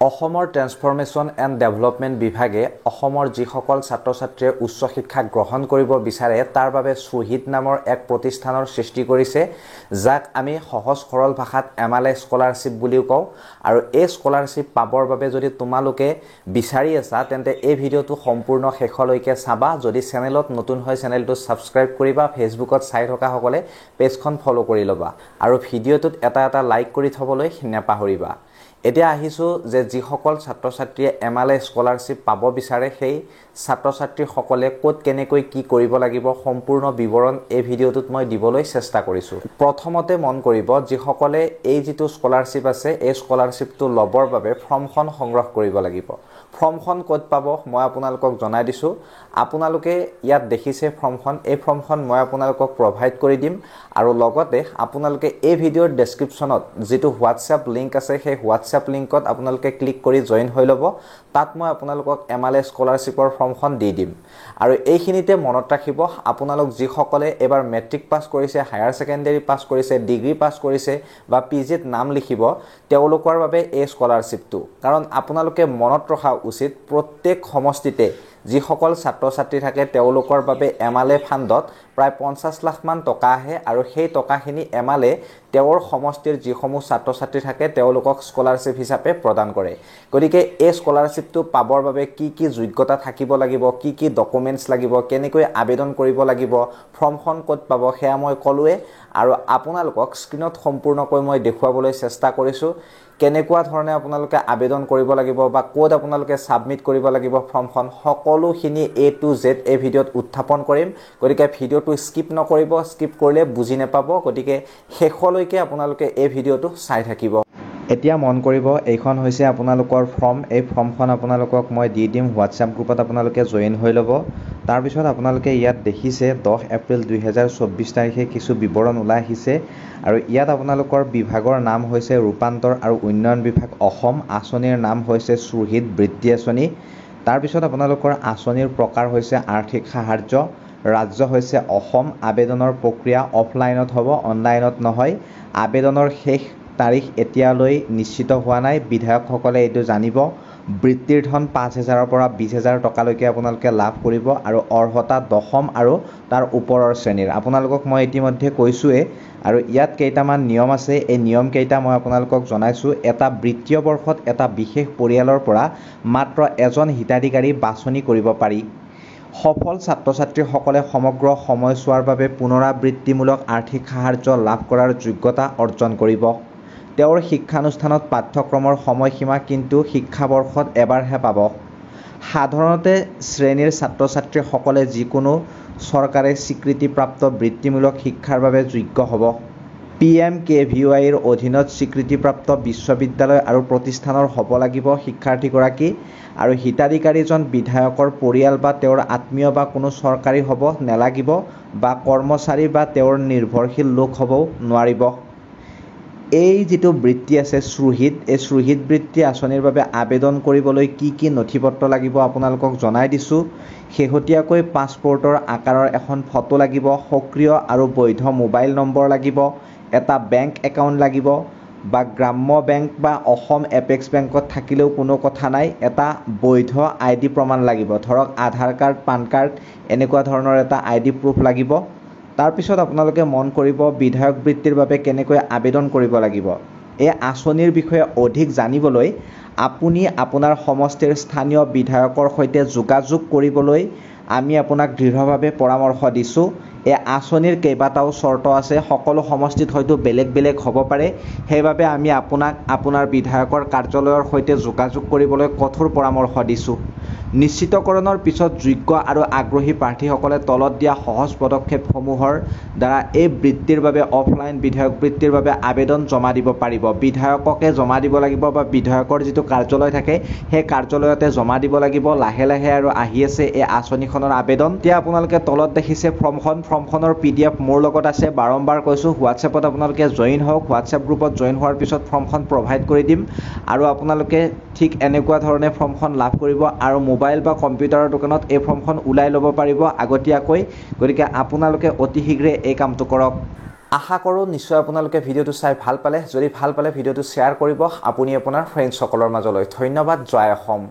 অসমৰ ট্ৰেন্সফৰমেশ্যন and development বিভাগে অসমৰ যিসকল ছাত্ৰ ছাত্ৰীয়ে উচ্চ শিক্ষা গ্ৰহণ কৰিব বিচাৰে তাৰ বাবে সুহিত নামৰ এক প্ৰতিষ্ঠানৰ সৃষ্টি কৰিছে যাক আমি সহজ সৰল ভাষাত এমএলএ স্কলাৰশ্বিপ বুলিও কওঁ আৰু এই স্কলাৰশ্বিপ পাবৰ বাবে যদি তোমালোকে বিচাৰি আছা তেন্তে এই ভিডিঅটো সম্পূৰ্ণ শেষলৈকে চাবা যদি চেনেলত নতুন হয় চেনেলটো সাবস্ক্ৰাইব কৰিবা ফেসবুকত চাই থকা সকলে পেজখন ফলো কৰি লবা আৰু ভিডিঅটোত এটা লাইক কৰি থবলৈ নেপাহৰিবা এতিয়া আহিছো যে যিসকল ছাত্ৰ ছাত্ৰীয়ে এমএলএ স্কলাৰশ্বিপ পাব বিচাৰে সেই ছাত্ৰ ছাত্ৰী সকলে ক'ত কেনেকৈ কি কৰিব লাগিব সম্পূৰ্ণ বিৱৰণ এই ভিডিঅটোত মই দিবলৈ চেষ্টা কৰিছো প্ৰথমতে মন কৰিব যিসকলে এই যেটো স্কলাৰশ্বিপ আছে এই স্কলাৰশ্বিপটো লবৰ বাবে ফৰ্মখন সংগ্ৰহ কৰিব লাগিব ফৰ্মখন ক'ত পাব মই আপোনালোকক জনাই দিছো আপোনালোকে ইয়াত দেখিছে ফৰ্মখন এই ফৰ্মখন মই আপোনালোকক প্ৰভাইড কৰি দিম আৰু লগতে আপোনালোকে এই ভিডিঅৰ ডেসক্ৰিপচনত যেটো WhatsApp লিংক আছে সেই WhatsApp লিংকত আপোনালোকে ক্লিক কৰি জয়েন হৈ লব তাত মই আপোনালোকক এমএলএ স্কলাৰশ্বিপৰ ফৰ্মখন দি দিম আৰু এইখিনিতে মনত ৰাখিব আপোনালোক যিসকলে এবাৰ মেট্ৰিক পাস কৰিছে হায়াৰ সেকেন্ডাৰী পাস কৰিছে ডিগ্ৰী পাস কৰিছে বা পিজিত নাম লিখিব তেওঁলোকৰ বাবে এই স্কলাৰশ্বিপটো কাৰণ আপোনালোকে মনত ৰখা উচিত প্ৰত্যেক সমষ্টিতে যিসকল ছাত্ৰ ছাত্ৰী থাকে তেওঁলোকৰ বাবে এমএলএ ফাণ্ডত প্ৰায় 50 লাখ মান টকা আহে আৰু সেই টকাখিনি এমএলএ তেওঁৰ সমষ্টিৰ যিসমূহ ছাত্ৰ ছাত্ৰী থাকে তেওঁলোকক স্কলাৰশ্বিপ হিচাপে প্ৰদান কৰে গতিকে এই স্কলাৰশ্বিপটো পাবৰ বাবে কি কি যোগ্যতা থাকিব লাগিব কি কি ডকুমেন্টছ লাগিব কেনেকৈ আবেদন কৰিব লাগিব ফৰ্মখন ক'ত পাব সেয়া মই কলোৱে আৰু আপোনালোকক স্ক্ৰিনত সম্পূৰ্ণকৈ মই দেখুৱাবলৈ চেষ্টা কৰিছো কেনেকুৱা ধৰণে আপোনালোকে আবেদন কৰিব লাগিব বা কোড আপোনালোকে সাবমিট কৰিব লাগিব ফৰ্মখন সকলোখিনি A to Z এই ভিডিঅত উত্থাপন কৰিম গতিকে ভিডিঅটো স্কিপ নকৰিব স্কিপ কৰিলে বুজি নাপাব গতিকে শেষলৈকে আপোনালোকে এই ভিডিঅটো চাই থাকিব এতিয়া মন কৰিব এইখন হৈছে আপোনালোকৰ ফৰ্ম এই ফৰ্মখন আপোনালোকক মই দি দিম WhatsApp গ্ৰুপত আপোনালোকে জয়েন হৈ ল'ব তাৰ পিছত আপোনালোকে ইয়াত দেখিছে 10 এপ্ৰিল 2024 তাৰিখে কিছু বিৱৰণ ওলাই আহিছে আৰু ইয়াত আপোনালোকৰ বিভাগৰ নাম হৈছে ৰূপান্তৰ আৰু উন্নয়ন বিভাগ অসম আঁচনিৰ নাম হৈছে সুহিত বৃত্তি আঁচনি তাৰ পিছত আপোনালোকৰ আঁচনিৰ প্ৰকাৰ হৈছে আৰ্থিক সাহায্য ৰাজ্য হৈছে অসম আবেদনৰ প্ৰক্ৰিয়া অফলাইনত হ'ব অনলাইনত নহয় আবেদনৰ শেষ তাৰিখ এতিয়ালৈ নিশ্চিত হোৱা নাই বিধায়কসকলে এইটো জানিব বৃত্তিৰ ধন 5000 ৰ পৰা 20000 টকালৈকে আপোনালোকে লাভ কৰিব আৰু অৰ্হতা দশম আৰু তাৰ ওপৰৰ শ্ৰেণীৰ আপোনালোকক মই ইতিমধ্যে কৈছোৱে আৰু ইয়াত কেইটামান নিয়ম আছে এই নিয়ম কেইটা মই আপোনালোকক জনাইছো এটা বৃত্তীয় বৰ্ষত এটা বিশেষ পৰিয়ালৰ পৰা মাত্ৰ এজন হিতাধিকাৰী বাছনি কৰিব পাৰি সফল ছাত্ৰ ছাত্ৰীসকলে সমগ্ৰ সময়ছোৱাৰ বাবে পুনৰাবৃত্তিমূলক আৰ্থিক সাহায্য লাভ কৰাৰ যোগ্যতা অৰ্জন কৰিব তেওঁৰ শিক্ষানুষ্ঠানত পাঠ্যক্ৰমৰ সময়সীমা কিন্তু শিক্ষাবৰ্ষত এবাৰহে পাব সাধাৰণতে শ্ৰেণীৰ ছাত্ৰ ছাত্ৰীসকলে যিকোনো চৰকাৰে স্বীকৃতিপ্ৰাপ্ত বৃত্তিমূলক শিক্ষাৰ বাবে যোগ্য হ'ব PMKVY ৰ অধীনত স্বীকৃতিপ্ৰাপ্ত বিশ্ববিদ্যালয় আৰু প্ৰতিষ্ঠানৰ হ'ব লাগিব শিক্ষাৰ্থীগৰাকী আৰু হিতাধিকাৰীজন বিধায়কৰ পৰিয়াল বা তেওঁৰ আত্মীয় বা কোনো চৰকাৰী হ'ব নেলাগিব বা কৰ্মচাৰী বা তেওঁৰ নিৰ্ভৰশীল লোক হ'ব নোৱাৰিব এই যেটো বৃত্তি আছে সুহিত এই সুহিত বৃত্তি আঁচনিৰ বাবে আবেদন কৰিবলৈ কি নথিপত্ৰ লাগিব আপোনালোকক জনাই দিছো শেহতীয়াকৈ পাছপোৰ্টৰ আকাৰৰ এখন ফটো লাগিব সক্ৰিয় আৰু বৈধ মোবাইল নম্বৰ লাগিব এটা বেংক একাউণ্ট লাগিব বা গ্ৰাম্য বেংক বা অসম এপেক্স বেংকত থাকিলেও কোনো কথা নাই এটা বৈধ আইডি প্ৰমাণ লাগিব ধৰক আধাৰ কাৰ্ড পান কাৰ্ড এনেকুৱা ধৰণৰ এটা আইডি প্ৰুফ লাগিব তাৰ পিছত আপোনালোকে মন কৰিব বিধায়ক বৃত্তিৰ বাবে কেনেকৈ আবেদন কৰিব লাগিব এই আঁচনিৰ বিষয়ে অধিক জানিবলৈ আপুনি আপোনাৰ সমষ্টিৰ স্থানীয় বিধায়কৰ সৈতে যোগাযোগ কৰিবলৈ আমি আপোনাক দৃঢ়ভাৱে পৰামৰ্শ দিছো এই আঁচনিৰ কেইবাটাও চৰ্ত আছে সকলো সমষ্টিত হয়তো বেলেগ হ'ব পাৰে সেইবাবে আমি আপোনাক আপোনাৰ বিধায়কৰ কাৰ্যালয়ৰ সৈতে যোগাযোগ কৰিবলৈ কঠোৰ পৰামৰ্শ দিছো নিশ্চিতকৰণৰ পিছত যোগ্য আৰু আগ্ৰহী প্ৰাৰ্থীসকলে তলত দিয়া সহজ পদক্ষেপসমূহৰ দ্বাৰা এই বৃত্তিৰ বাবে অফলাইন বিধায়ক বৃত্তিৰ বাবে আবেদন জমা দিব পাৰিব বিধায়ককে জমা দিব লাগিব বা বিধায়কৰ যেটো কাৰ্যালয় থাকে সেই কাৰ্যালয়তে জমা দিব লাগিব লাহে আৰু আহি আছে এই আঁচনিখনৰ আবেদন এতিয়া আপোনালোকে তলত দেখিছে ফৰ্মখনৰ PDF মোৰ লগত আছে বাৰম্বাৰ কৈছো WhatsAppত আপোনালোকে জয়েন হওক WhatsApp গ্ৰুপত জয়েন হোৱাৰ পিছত ফৰ্মখন প্ৰভাইড কৰি দিম আৰু আপোনালোকে ঠিক এনেকুৱা ধৰণে ফৰ্মখন লাভ কৰিব আৰু মোবাইল বা কম্পিউটাৰৰ দোকানত এই ফৰ্মখন উলাই ল'ব পাৰিব আগতীয়াকৈ গতিকে আপোনালোকে অতি শীঘ্ৰে এই কামটো কৰক আশা কৰোঁ নিশ্চয় আপোনালোকে ভিডিঅ'টো চাই ভাল পালে। যদি ভাল পালে ভিডিঅ'টো শ্বেয়াৰ কৰিব আপুনি আপোনাৰ ফ্ৰেণ্ডসকলৰ মাজলৈ। ধন্যবাদ। জয় অসম।